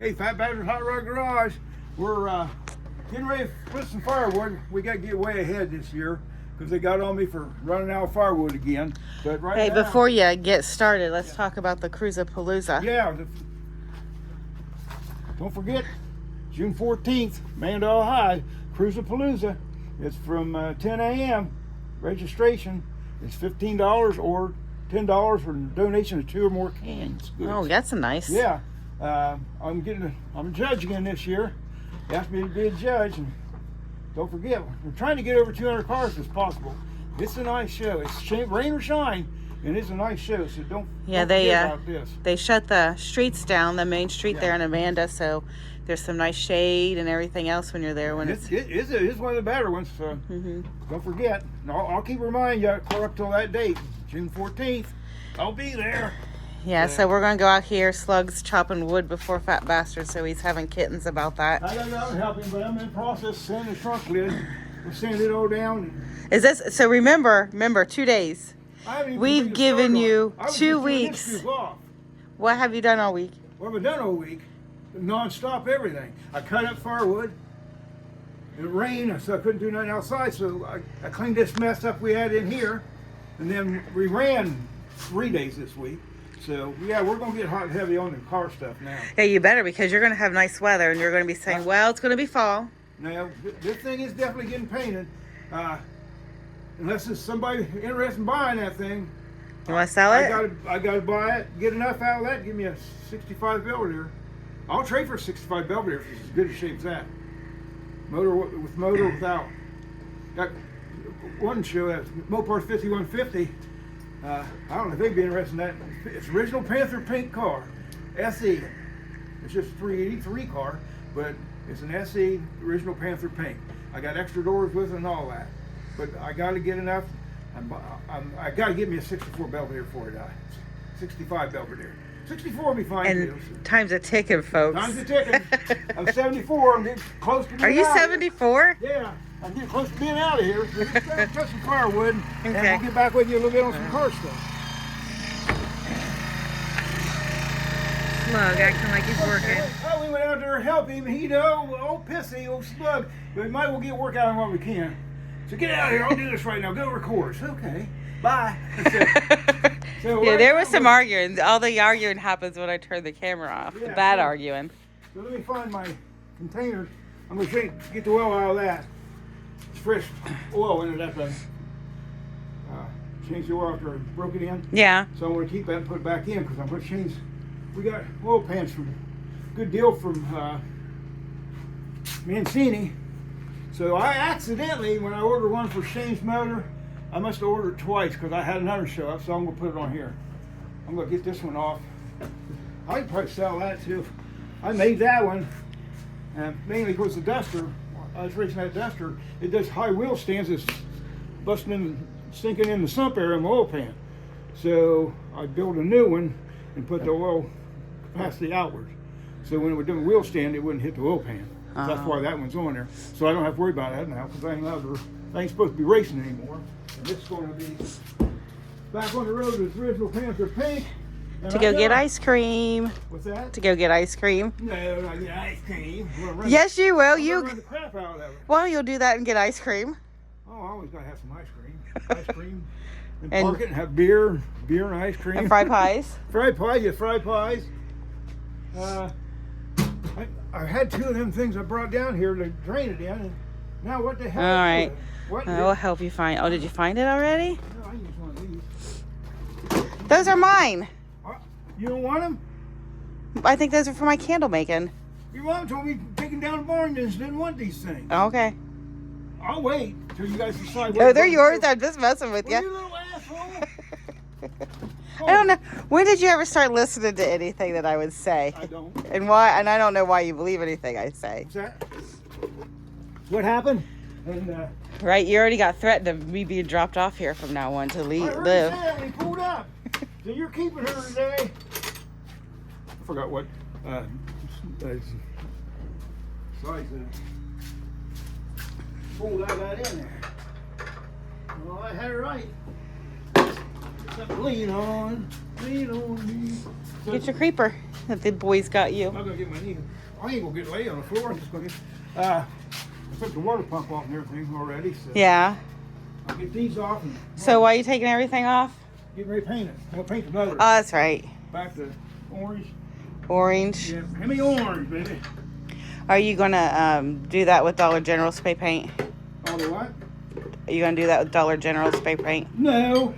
Hey, Fat Badger's Hot Rod Garage. We're getting ready to split some firewood. We got to get way ahead this year because they got on me for running out of firewood again. But right Hey, now, before you get started, let's talk about the Cruisapalooza. yeah, don't forget, June 14th, Mandel High, Cruisapalooza. It's from 10 a.m. Registration is $15 or $10 for donation of 2 or more cans. Oh, that's nice. Yeah. I'm a judge again this year. They asked me to be a judge, and don't forget, we're trying to get over 200 cars if possible. It's a nice show. It's rain or shine, and it's a nice show. So don't forget about this. They shut the streets down, the main street there in Amanda, so there's some nice shade and everything else when you're there. When It's one of the better ones. So don't forget. And I'll keep reminding you clear up till that date, June 14th. I'll be there. Yeah, so we're going to go out here. Slug's chopping wood before Fat Bastard, so he's having kittens about that. I gotta go out and help him, but I'm in the process of sanding the trunk lid. We'll sand it all down. Is this so? Remember, 2 days. I haven't even We've completed the given start you on it. I was 2 just doing weeks. interviews off. What have you done all week? What have I done all week? Non-stop everything. I cut up firewood. It rained, so I couldn't do nothing outside. So I cleaned this mess up we had in here, and then we ran 3 days this week. So yeah, we're gonna get hot and heavy on the car stuff now. Yeah, you better, because you're going to have nice weather, and you're going to be saying, well, it's going to be fall. Now this thing is definitely getting painted. Unless there's somebody interested in buying that thing. You want to sell it? I gotta buy it, get enough out of that, give me a 65 Belvedere. I'll trade for a 65 Belvedere if it's as good a shape as that. Motor with motor without. Got one show that's Mopar 5150. I don't know if they'd be interested in that. It's original Panther pink car, SE. It's just a 383 car, but it's an SE original Panther pink. I got extra doors with it and all that, but I got to get enough. I got to get me a 64 Belvedere before I die. 65 Belvedere. 64 will be fine And too. time's a ticking, folks. Time's a ticking. I'm 74. I'm getting close to being Are you out of here. 74? Yeah, I'm getting close to being out of here. So let's go cut some firewood, and Okay. we'll get back with you a little bit on some car stuff. Slug acting like he's working. Well, we went out there to help him. He, old pissy, old slug. But we might as well get work out on what we can. So get out of here. I'll do this right now. Go record. So, okay. Bye. So Yeah, right there now was some we're- arguing. All the arguing happens when I turn the camera off. The Yeah, bad sure. arguing. So let me find my container. I'm going to get the oil out of that. It's fresh oil in it after I changed the oil after I broke it in. Yeah. So I'm going to keep that and put it back in because I'm going to change. We got oil pans from good deal from Mancini. So I accidentally, when I ordered one for Shane's motor, I must have ordered twice because I had another show up. So I'm going to put it on here. I'm going to get this one off. I could probably sell that too. I made that one mainly because the Duster. I was racing that Duster. It does high wheel stands. It's busting in, sinking in the sump area in my oil pan. So I built a new one and put the oil capacity outwards. So when it would do a wheel stand, it wouldn't hit the oil pan. So that's why that one's on there. So I don't have to worry about that now because I ain't supposed to be racing anymore. And this is going to be back on the road with original Panther pink. And To go get ice. ice cream. What's that? To go get ice cream. No, not get ice cream. I'm gonna run Yes, you will. I'm gonna run the crap out of it. Well, you'll do that and get ice cream. Oh, I always gotta have some ice cream. Ice cream. And, And- park it and have beer and ice cream. And fried pies. Fried pies, yeah, fried pies. I had 2 of them things I brought down here to drain it in. And now what the hell? All right. What? I will help you find. Oh, did you find it already? No, I use one of these. Those are mine. You don't want them? I think those are for my candle making. Your mom told me taking down the barn and didn't want these things. Okay. I'll wait till you guys decide. No, what they're to do. yours. I'm just messing with Well, you. you little asshole. I don't know. When did you ever start listening to anything that I would say? I don't. And why? And I don't know why you believe anything I say. What's that? What happened? And Right? You already got threatened of me being dropped off here from now on to I heard live. you say that when he pulled up. So you're keeping her today. I forgot what size fold I got in there. Well, I had it right. Something to lean on me. So Get your creeper. that the boys got I'm you. not gonna get my knee. I ain't gonna get laid on the floor. I'm just gonna get. I took the water pump off and everything already. So Yeah. I'll get these off and So why are you taking everything off? get ready to paint it. I'm gonna paint the motor. Oh, that's right. Back to orange. Orange. Yeah, give me orange, baby. Are you gonna do that with Dollar General spray paint? All the what? Are you gonna do that with Dollar General spray paint? No.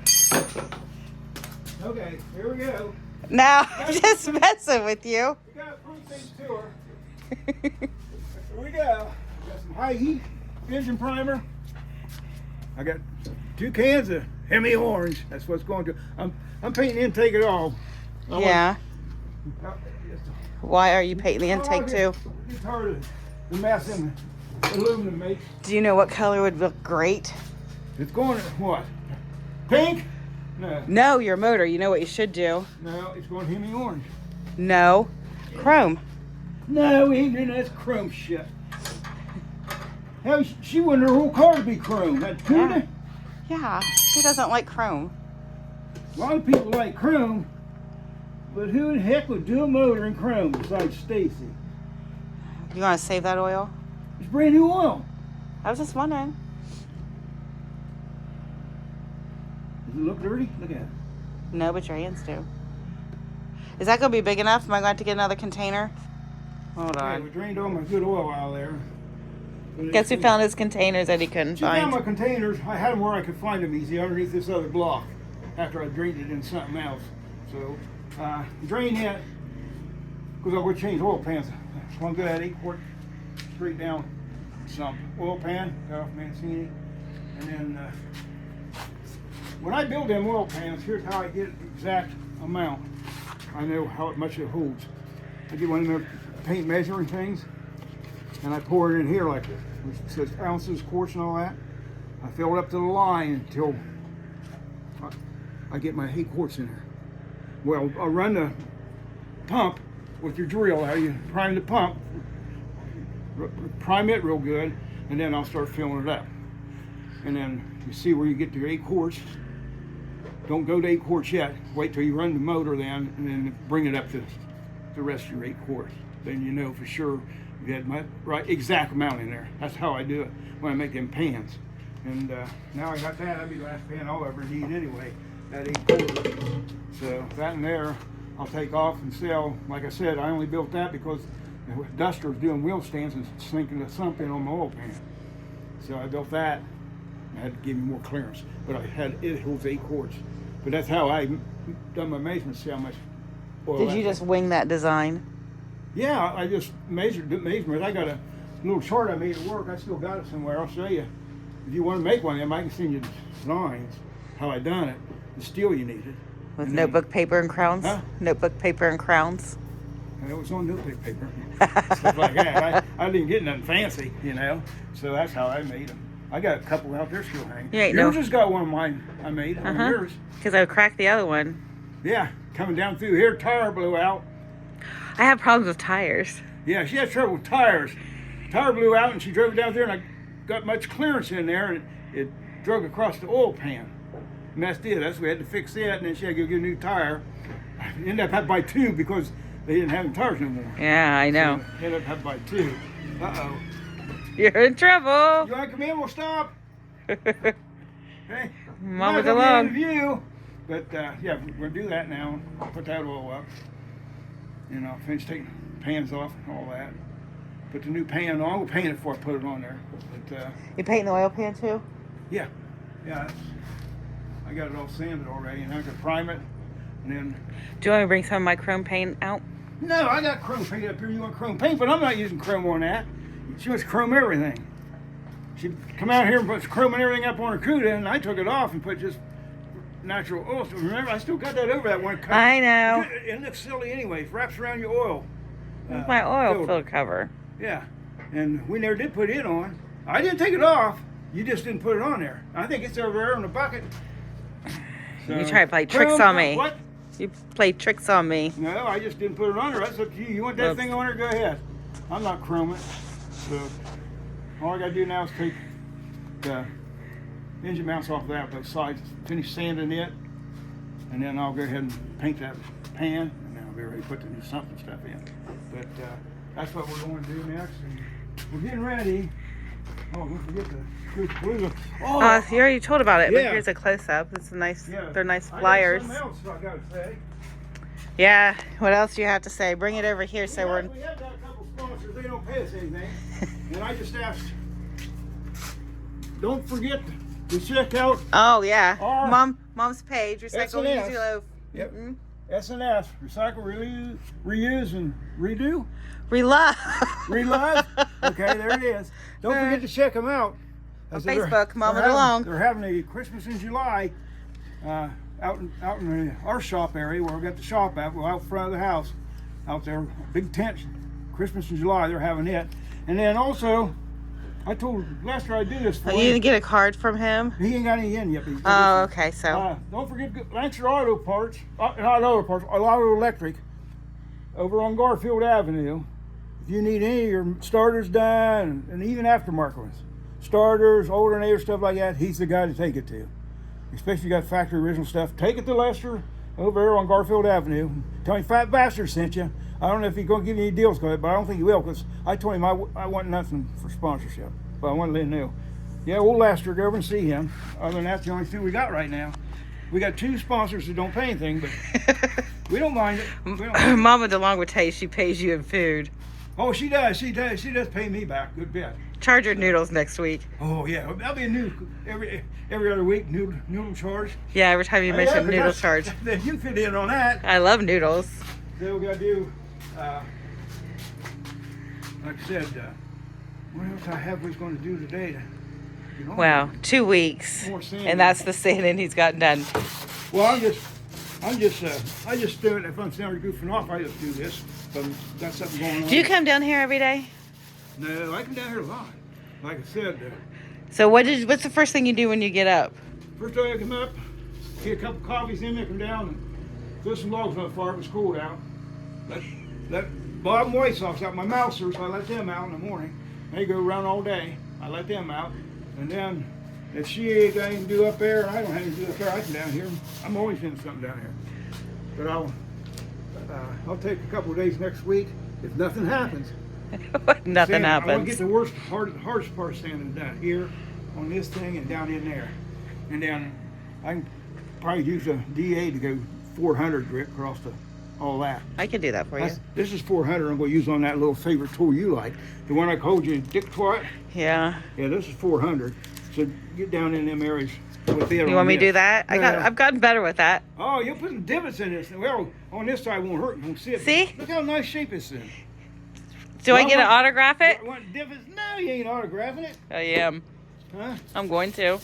Okay, here we go. No, I'm just messing with you. We gotta prove things to her. Here we go. Got some high heat engine primer. I got 2 cans of Hemi orange. That's what's going to. I'm painting the intake at all. Yeah. Why are you painting the intake too? Get tired of the mess in the aluminum makes. Do you know what color would look great? It's going to what? Pink? No. No, your motor. You know what you should do? No, it's going Hemi orange. No. Chrome. No, we ain't doing that. That's chrome shit. Hell, she wanted her whole car to be chrome. That Cuda. Yeah. Who doesn't like chrome? A lot of people like chrome, but who in the heck would do a motor in chrome besides Stacy? You want to save that oil? It's brand new oil. I was just wondering. Does it look dirty? Look at it. No, but your hands do. Is that going to be big enough? Am I going to have to get another container? Hold Yeah, on. we drained all my good oil out of there. But Guess who found his containers that he couldn't She found find? my containers. I had them where I could find them easy underneath this other block after I drained it in something else. So, drain it because I would change oil pans. One good at 8 quart straight down some oil pan, got off Mancini. And then when I build them oil pans, here's how I get the exact amount. I know how much it holds. I get one of their paint measuring things and I pour it in here like this, which says ounces, quarts, and all that. I fill it up to the line until I get my 8 quarts in there. Well, I'll run the pump with your drill. How you prime the pump, prime it real good, and then I'll start filling it up. And then you see where you get to 8 quarts. Don't go to 8 quarts yet. Wait till you run the motor then, and then bring it up to the rest of your 8 quarts. Then you know for sure you had my right exact amount in there. That's how I do it when I make them pans. And now I got that. That'll be the last pan I'll ever need anyway. That 8 quarters. So that in there, I'll take off and sell. Like I said, I only built that because Duster was doing wheel stands and sinking the sump in on my oil pan. So I built that. I had to give me more clearance, but it holds 8 quarts. But that's how I done my measurements. See how much oil. Did you just wing that design? Yeah, I just measured the measurements. I got a little chart I made at work. I still got it somewhere. I'll show you. If you want to make one of them, I can send you designs, how I done it, the steel you needed. With And notebook paper and crowns? Huh? Notebook paper and crowns? And it was on notebook paper. Stuff like that. I didn't get nothing fancy, you know. So that's how I made them. I got a couple out there still hanging. You ain't Yours no- has got one of mine I made on yours. Because I cracked the other one. Yeah, coming down through here, tire blew out. I have problems with tires. Yeah, she had trouble with tires. Tire blew out and she drove down there and I got much clearance in there and it drug across the oil pan. And that's it. That's we had to fix it and then she had to go get a new tire. I ended up having to buy 2 because they didn't have tires no more. Yeah, I know. So ended up having to buy 2. Uh-oh. You're in trouble. You want to come in? We'll stop. Hey, Mama's not gonna along. be in view, but yeah, we're gonna do that now. Put that all up, and I'll finish taking pans off and all that. Put the new pan on. We'll paint it before I put it on there. But You painting the oil pan too? yeah, I got it all sanded already, and I can prime it, and then. Do you want me to bring some of my chrome paint out? No, I got chrome paint up here. You want chrome paint, but I'm not using chrome on that. She wants chrome everything. She'd come out here and put chrome and everything up on her Cuda, and I took it off and put just natural oil. So remember, I still got that over that one. I know. It looks silly anyway. It wraps around your oil. It's my oil filter. filter cover. Yeah, and we never did put it on. I didn't take it off. You just didn't put it on there. I think it's over there in the bucket. So, You try to play tricks chrome, on me. What? You play tricks on me. No, I just didn't put it on there. That's up to you. You want that Well- thing on there? Go ahead. I'm not chroming. So all I gotta do now is take the engine mounts off of that, both sides, finish sanding it, and then I'll go ahead and paint that pan, and then we already put the new something stuff in. But that's what we're going to do next. And we're getting ready. Oh, don't forget the blue. Oh, You already told about it, but Yeah. here's a close-up. It's a nice, yeah. they're nice I got flyers. something else I got to say. Yeah, what else do you have to say? Bring it over here so we're... We have got a couple sponsors. They don't pay us anything. And I just asked, don't forget to check out Oh, yeah. Our- Mom's page, Recycle, S&S. Reuse, Loaf. Yep. Mhm. S&S, recycle, reuse, and redo. Relove. Relove. Okay, there it is. Don't forget to check them out. On I said they're- Facebook, Mama they're DeLong. having- They're having a Christmas in July out in our shop area where we got the shop at. We're out front of the house, out there, big tent. Christmas in July, they're having it. And then also, I told Lester I'd do this for You didn't get a card from him? He ain't got any in yet. But he's Oh, okay, so... don't forget Lancer Auto Parts, not Auto Parts, Auto Electric, over on Garfield Avenue. If you need any of your starters done, and even aftermarket ones, starters, alternator, stuff like that, he's the guy to take it to. Especially if you got factory original stuff, take it to Lester over there on Garfield Avenue. Tell him Fat Bastard sent you. I don't know if he's going to give you any deals for it, but I don't think he will, because I told him I want nothing for sponsorship. But I want to let him know. Yeah, we'll Lester, go over and see him. Other than that, that's the only two we got right now. We got two sponsors that don't pay anything, but we don't mind it. We don't mind it. Mama DeLong would tell you she pays you in food. Oh, she does. She does pay me back. Good bit. Charge her noodles next week. Oh yeah, that'll be a new every other week noodle charge. Yeah, every time you mention noodle charge. Then you fit in on that. I love noodles. Then we gotta do, like I said, what else I have was going to do today? To get on. Wow, 2 weeks. More sand. And that's the sanding he's gotten done. Well, I just do it if I'm sorry goofing off. I just do this. But got something going on. Do you come down here every day? No, I come down here a lot. Like I said, So what's the first thing you do when you get up? first day I come up, get a couple coffees in me, come down and throw some logs on the fire. It was cold out. Let bottom white socks out my mousers. So I let them out in the morning. They go around all day. I let them out, and then if she ain't got anything to do up there, and I don't have anything to do up there, I come down here. I'm always doing something down here. But I'll take a couple of days next week if nothing happens. Nothing I want to get happens. the hardest part sanding done here on this thing and down in there. And then I can probably use a DA to go 400 grit across all that. I can do that for you. This is 400 I'm going to use on that little favorite tool you like. The one I told you, Dick Twat. Yeah. Yeah, this is 400. So get down in them areas with it. You want me to do that? Yeah. I've gotten better with that. Oh, you'll put some divots in this. Well, on this side won't hurt. You won't see it. See? Look how nice shape it's in. Do I get to autograph it? Want divots? No, you ain't autographing it. I am. Huh? I'm going to.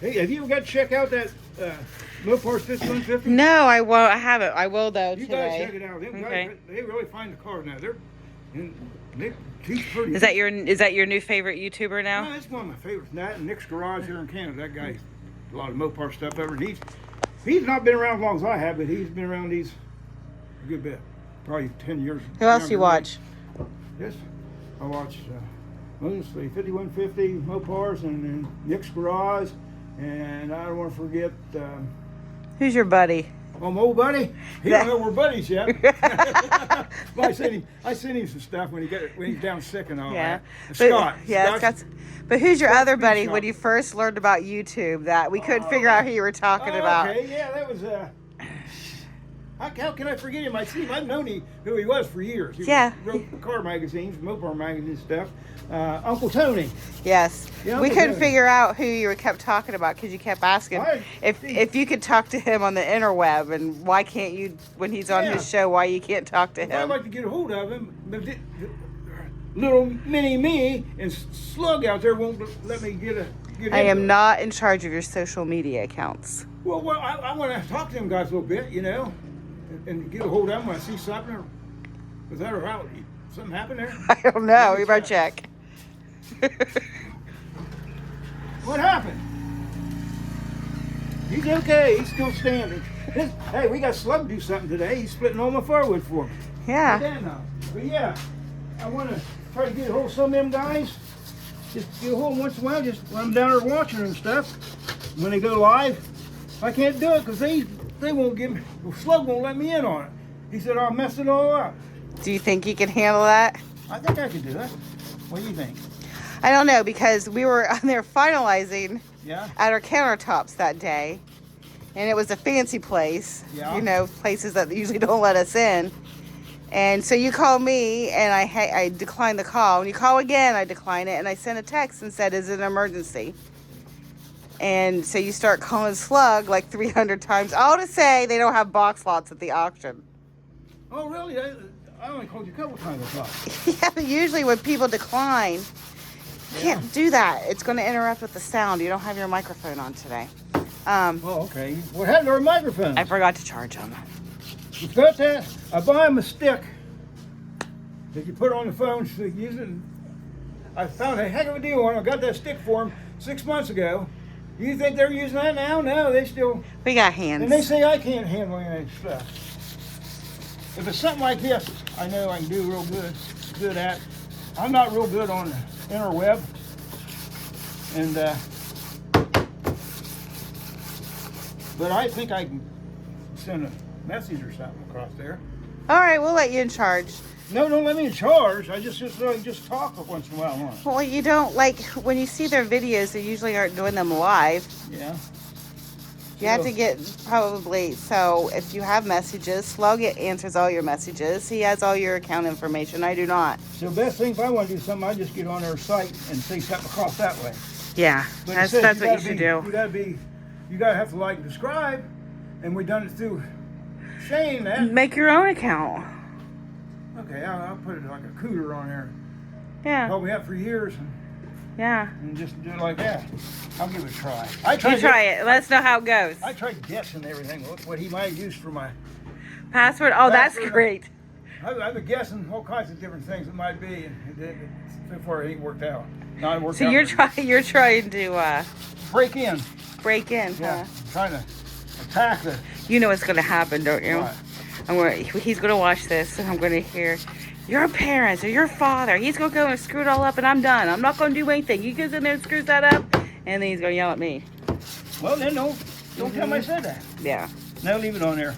Hey, have you got to check out that Mopars 5150? No, I won't. I haven't. I will though You guys check today. it out. Okay. They really find the car now. He's pretty. Is that your new favorite YouTuber No, now? that's one of my favorites. That and Nick's Garage here in Canada. That guy, a lot of Mopar stuff ever. And he's not been around as long as I have, but he's been around these a good bit. Probably 10 years. Who else do you younger than watch? me. Yes, I watch. Mostly 5150 Mopars and Nick's Garage, and I don't want to forget. Who's your buddy? Oh, my old buddy. He don't know we're buddies yet. Well, I sent him some stuff when he's down sick and all that. Scott. Yeah, Scott's- But who's your Scott's other big buddy shot. when you first learned about YouTube that we couldn't figure out who you were talking about? Okay, yeah, that was. How can I forget him? I've known who he was for years. He Yeah. wrote car magazines, Mopar magazines and stuff. Uncle Tony. Yes. Yeah, We I'm couldn't good. figure out who you kept talking about because you kept asking I- if you could talk to him on the interweb and why can't you when he's on his show why you can't talk to I'd him. like to get a hold of him, but little mini me and Slug out there won't let me get I into am it. not in charge of your social media accounts. Well, I want to talk to them guys a little bit, you know, and get a hold of them when I see something. Or, was that or how? Something happened there? I don't know. We better check. What happened? He's okay. He's still standing. Hey, we got Slug do something today. He's splitting all my firewood for me. Yeah. But yeah, I want to try to get a hold of some of them guys. Just get a hold once in a while, just when I'm down there watching and stuff. When they go live, I can't do it because they won't give me, Slug won't let me in on it. He said, I'll mess it all up. Do you think you can handle that? I think I could do it. What do you think? I don't know, because we were on there finalizing Yeah? at our countertops that day, and it was a fancy place. Yeah. You know, places that usually don't let us in. And so you called me, and I declined the call. When you call again, I decline it, and I sent a text and said, is it an emergency? And so you start calling Slug like 300 times, all to say they don't have box lots at the auction. Oh, really? I only called you a couple times. I thought. Yeah, but usually when people decline, you can't do that. It's going to interrupt with the sound. You don't have your microphone on today. Oh, okay. What happened to our microphone? I forgot to charge them. You got that? I buy him a stick that you put on the phone so you use it. I found a heck of a deal on it. I got that stick for him 6 months ago. You think they're using that now? No, they still. We got hands. And they say I can't handle any of that stuff. If it's something like this, I know I can do real good at. I'm not real good on the interweb. And, but I think I can send a message or something across there. All right, we'll let you in charge. No, don't let me in charge. I just talk once in a while on it. Well, you don't, like, when you see their videos, they usually aren't doing them live. Yeah. You have to get probably, so if you have messages, Slug answers all your messages. He has all your account information. I do not. So the best thing, if I want to do something, I just get on their site and see something across that way. Yeah, But that's it says what you should do. You gotta have to like and subscribe, and we done it through Shane. That Make your own account. okay, I'll put it like a cooter on there. Yeah, Called me up for years yeah. and just do it like that. I'll give it a try. You try it. Let us know how it goes. I tried guessing everything what he might use for my. Password. Oh, that's Password. great. I've been guessing all kinds of different things it might be, and so far it ain't worked out. Not worked So out. you're trying to break in. break in, Yeah, huh? trying to attack the. You know what's gonna happen, don't you? What? He's gonna watch this, and I'm gonna hear your parents or your father. He's gonna go and screw it all up, and I'm done. I'm not gonna do anything. He goes in there and screws that up, and then he's gonna yell at me. Well, then don't tell me I said that. Yeah. No, leave it on there.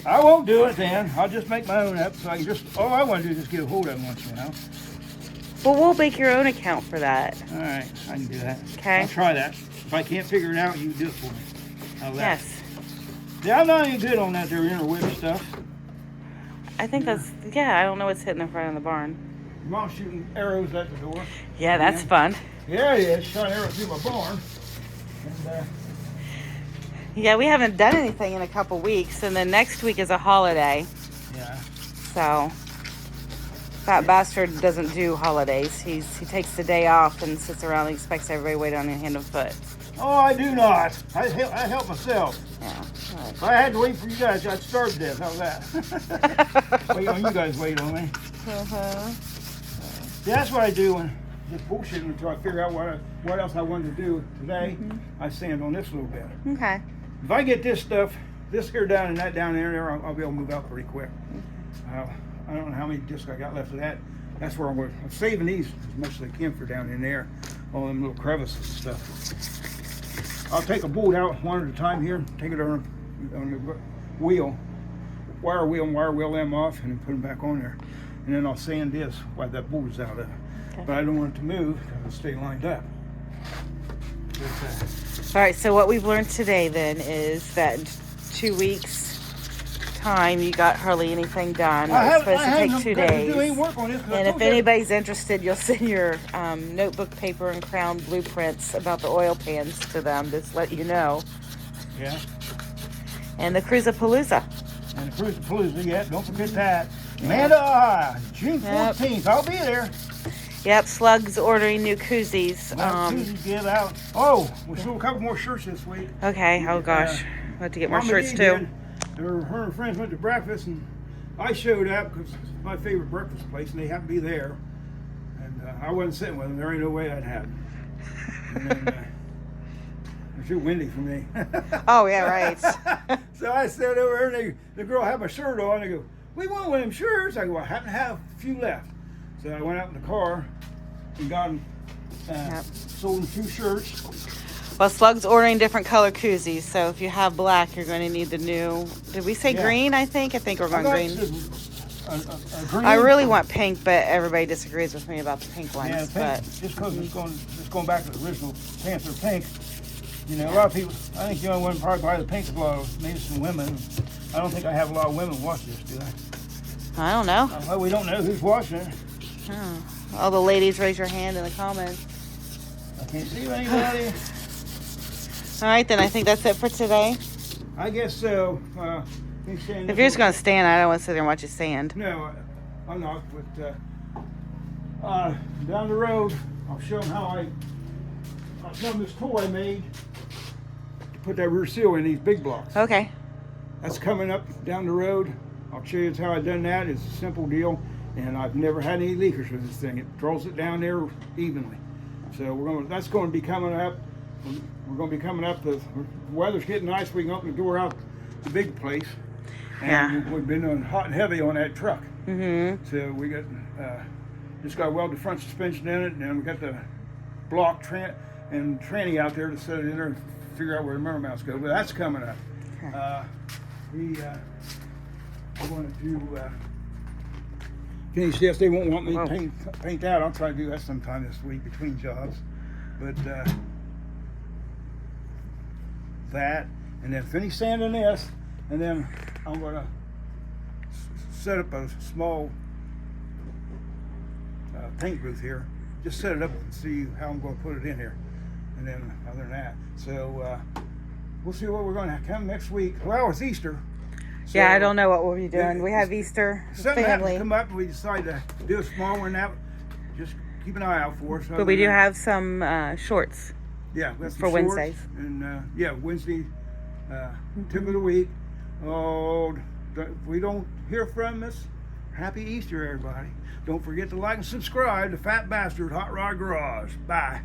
I won't do it then. I'll just make my own up so I can all I want to do is just get a hold of them once in a while. Well, we'll make your own account for that. All right, I can do that. Okay. I'll try that. If I can't figure it out, you do it for me. How's that? Yes. Yeah, I'm not any good on that there interweb stuff. I think that's, yeah, I don't know what's hitting in front of the barn. Your mom's shooting arrows at the door. Yeah, that's Yeah. fun. Yeah, it is. Shot arrows through my barn. And, Yeah, we haven't done anything in a couple weeks, and then next week is a holiday, yeah. so that bastard doesn't do holidays. He takes the day off and sits around and expects everybody to wait on his hand and foot. Oh, I do not. I help myself. Yeah. If I had to wait for you guys, I'd starve to death. How's that? Wait on you guys, wait on me. Uh-huh. See, that's what I do when just bullshitting until I figure out what else I wanted to do today. I stand on this a little bit. Okay. If I get this stuff, this here down and that down there, I'll be able to move out pretty quick. I don't know how many discs I got left of that. That's where I'm saving these as much as I can for down in there, all them little crevices and stuff. I'll take a bolt out one at a time here, take it on the wheel, wire wheel them off, and then put them back on there. And then I'll sand this while that bolt is out of it. Okay. But I don't want it to move because it'll stay lined up. All right, so what we've learned today then is that 2 weeks time you got hardly anything done. It's supposed to take 2 days. Do any work on this, And if anybody's interested, you'll send your notebook paper and crown blueprints about the oil pans to them, just let you know. Yeah. And the Cruisapalooza. And the Cruisapalooza, yeah, don't forget that. Amanda, Ohio, June 14th. I'll be there. Yep, Slug's ordering new koozies. Koozies give out. Oh, we sold a couple more shirts this week. Okay, oh gosh. We'll have to get more Mama shirts D too. did. Her and her friends went to breakfast, and I showed up because it's my favorite breakfast place, and they happened to be there. And I wasn't sitting with them. There ain't no way I'd have them. And then, it's too windy for me. Oh, yeah, right. So I sat over there, and the girl had my shirt on. They go, "We want one of them shirts." I go, "I happen to have a few left." So I went out in the car and got them, sold them 2 shirts. Well, Slug's ordering different color koozies, so if you have black, you're going to need the new. Did we say Yeah. green? I think we're going green. A green. I really want pink, but everybody disagrees with me about the pink ones. Yeah, pink, But just because it's going back to the original Panther pink. You know, a lot of people, I think the only one probably buy the pink is a lot of, maybe some women. I don't think I have a lot of women watch this, do I? I don't know. Well, we don't know who's watching it. Oh. All the ladies, raise your hand in the comments. I can't see anybody. All right, then I think that's it for today. I guess so. If you're just going to stand, I don't want to sit there and watch you stand. No, I'm not. But down the road, I'll show them I'll show them this tool I made to put that rear seal in these big blocks. Okay. That's coming up down the road. I'll show you how I done that. It's a simple deal, and I've never had any leakers with this thing. It draws it down there evenly. So that's going to be coming up. We're going to be coming up. The weather's getting nice. We can open the door out the big place. And Yeah. we've been doing hot and heavy on that truck. Mm-hmm. So we got just got welded front suspension in it, and then we got the block and tranny out there to set it in there and figure out where the mirror mounts go. But that's coming up. Okay. We're going to do. Finish this. They won't want me to paint that. I'll try to do that sometime this week between jobs. But that, and then finish sanding this, and then I'm going to set up a small paint booth here. Just set it up and see how I'm going to put it in here. And then other than that, so we'll see what we're going to come next week. Well, it's Easter. So Yeah, I don't know what we'll be doing. We have Easter something happened to family. come up and we decided to do a small one. That just keep an eye out for us. But we do have some shorts. Yeah, we have some for shorts, Wednesdays. and Wednesday, tip of the week. Oh, if we don't hear from us, happy Easter, everybody! Don't forget to like and subscribe to Fat Bastard Hot Rod Garage. Bye.